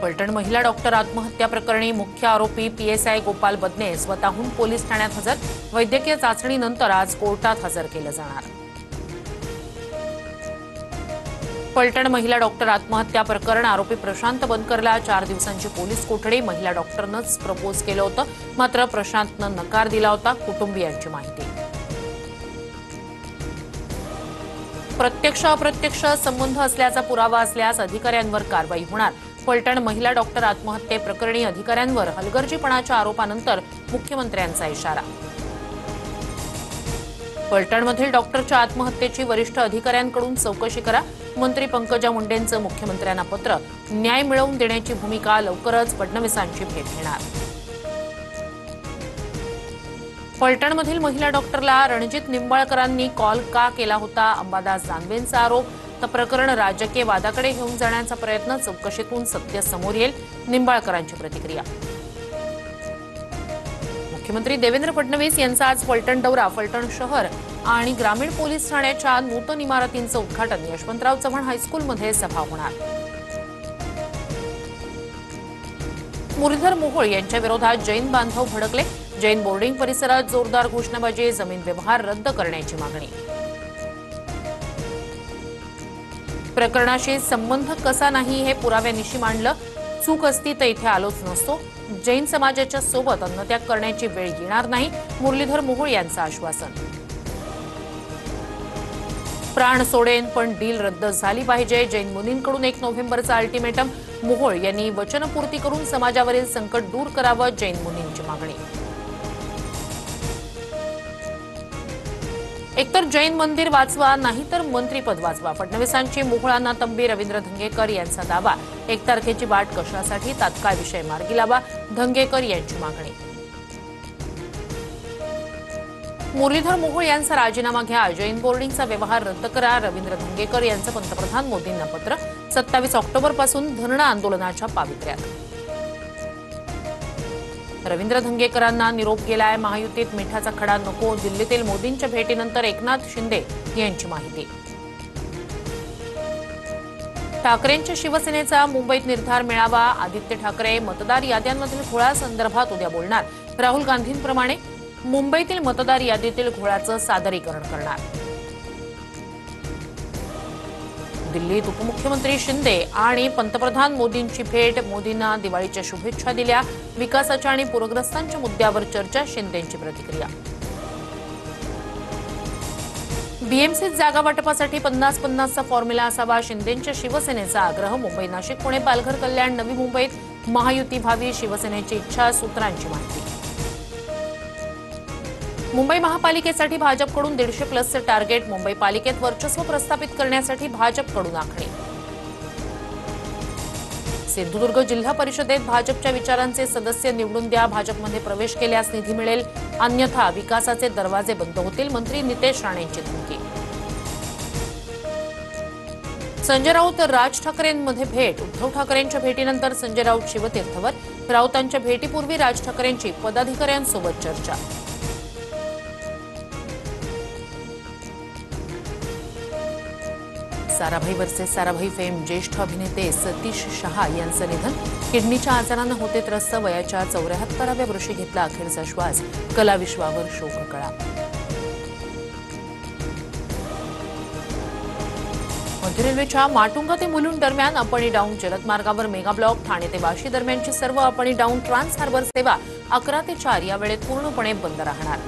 फलटण महिला डॉक्टर आत्महत्या प्रकरणी मुख्य आरोपी पीएसआय गोपाल बदने स्वतःहून पोलीस ठाण्यात हजर। वैद्यकीय चाचणीनंतर आज कोर्टात हजर केलं जाणार। फलटण महिला डॉक्टर आत्महत्या प्रकरण आरोपी प्रशांत बनकरला 4 दिवसांची पोलीस कोठडी। महिला डॉक्टरनंच प्रपोज केलं होतं, मात्र प्रशांतनं नकार दिला होता, कुटुंबियांची माहिती। प्रत्यक्ष अप्रत्यक्ष संबंध असल्याचा पुरावा असल्यास अधिकाऱ्यांवर कारवाई होणार। फलटण महिला डॉक्टर आत्महत्येप्रकरणी अधिकाऱ्यांवर हलगर्जीपणाच्या आरोपानंतर मुख्यमंत्र्यांचा इशारा। फलटणमधील डॉक्टरच्या आत्महत्येची वरिष्ठ अधिकाऱ्यांकडून चौकशी करा। मंत्री पंकजा मुंडेंचं मुख्यमंत्र्यांना पत्र। न्याय मिळवून देण्याची भूमिका लवकरच फडणवीसांची भेट घेणार। फलटणमधील महिला डॉक्टरला रणजित निंबाळकरांनी कॉल का केला होता, अंबादास दानवेंचा आरोप। तर प्रकरण राजकीय वादाकडे घेऊन जाण्याचा प्रयत्न, चौकशीतून सत्य समोर येईल, निंबाळकरांची प्रतिक्रिया। मुख्यमंत्री देवेंद्र फडणवीस यांचा आज फलटण दौरा। फलटण शहर आणि ग्रामीण पोलीस ठाण्याच्या नूतन इमारतींचं उद्घाटन। यशवंतराव चव्हाण हायस्कूलमध्ये सभा होणार। मुरलीधर मोहोळ यांच्या विरोधात जैन बांधव भडकले। जैन बोर्डिंग परिसरात जोरदार घोषणाबाजी, जमीन व्यवहार रद्द करण्याची मागणी। प्रकरणाशी संबंध कसा नाही हे पुराव्यानिशी मांडलं। चूक असती तर इथे आलोच नसतो। जैन समाजाच्या सोबत अन्नत्याग करण्याची वेळ येणार नाही, मुरलीधर मोहोळ यांचं आश्वासन। प्राण सोडेन पण डील रद्द झाली पाहिजे। जैन मुनींकडून 1 नोव्हेंबरचा अल्टिमेटम। मोहोळ यांनी वचनपूर्ती करून समाजावरील संकट दूर करावं, जैन मुनींची मागणी। एकतर जैन मंदिर वाचवा, नाहीतर मंत्रीपद वाचवा, फडणवीसांची मोहोळांना तंबी। रवींद्र धंगेकर यांचा दावा। 1 तारखेची वाट कशासाठी, तात्काळ विषय मार्गी लावा, धंगेकर यांची मागणी। मुरलीधर मोहोळ यांचा राजीनामा घ्या, जैन बोर्डिंगचा व्यवहार रद्द करा, रवींद्र धंगेकर यांचं पंतप्रधान मोदींना पत्र। 27 ऑक्टोबरपासून धरणं आंदोलनाच्या पावित्र्यात। रवींद्र धंगेकरांना निरोप गेलाय। महायुतीत मिठाचा खडा नको, दिल्लीतील मोदींच्या भेटीनंतर एकनाथ शिंदे यांची माहिती। ठाकरेंच्या शिवसेनेचा मुंबईत निर्धार मेळावा। आदित्य ठाकरे मतदार याद्यांमधील घोळासंदर्भात उद्या बोलणार। राहुल गांधींप्रमाणे मुंबईतील मतदार यादीतील घोळाचं सादरीकरण करणार। दिल्लीत उपमुख्यमंत्री शिंदे आणि पंतप्रधान मोदींची भेट। मोदींना दिवाळीच्या शुभेच्छा दिल्या। विकासाच्या आणि पूरग्रस्तांच्या मुद्द्यावर चर्चा, शिंदेंची प्रतिक्रिया। बीएमसीत जागा वाटपासाठी 50-50चा फॉर्म्युला असावा, शिंदेंच्या शिवसेनेचा आग्रह। मुंबई, नाशिक, पुणे, पालघर, कल्याण, नवी मुंबईत महायुती व्हावी, शिवसेनेची इच्छा, सूत्रांची माहिती। मुंबई महापालिकेसाठी भाजपकडून 150+ टार्गेट। मुंबई पालिकेत वर्चस्व प्रस्थापित करण्यासाठी भाजपकडून आखणी। सिंधुदुर्ग जिल्हा परिषदेत भाजपच्या विचारांचे सदस्य निवडून द्या, भाजपमध्ये प्रवेश केल्यास निधी मिळेल, अन्यथा विकासाचे दरवाजे बंद होतील, मंत्री नितेश राणेंची धमकी। संजय राऊत राज ठाकरेंमध्ये भेट। उद्धव ठाकरेंच्या भेटीनंतर संजय राऊत शिवतीर्थवर। राऊतांच्या भेटीपूर्वी राज ठाकरेंची पदाधिकाऱ्यांसोबत चर्चा। साराभाई वर्सेस साराभाई फेम ज्येष्ठ अभिनेते सतीश शहा यांचं निधन। किडनीच्या आजारानं होते त्रस्त, वयाच्या 74व्या वर्षी घेतला अखेरचा श्वास, कलाविश्वावर शोककळा। मध्य रेल्वेच्या माटुंगा ते मुलुंड दरम्यान अप आणि डाऊन जलद मार्गावर मेगा ब्लॉक। ठाणे ते वाशी दरम्यानची सर्व अप आणि डाऊन ट्रान्स हार्बर सेवा 11 ते 4 या वेळेत पूर्णपणे बंद राहणार।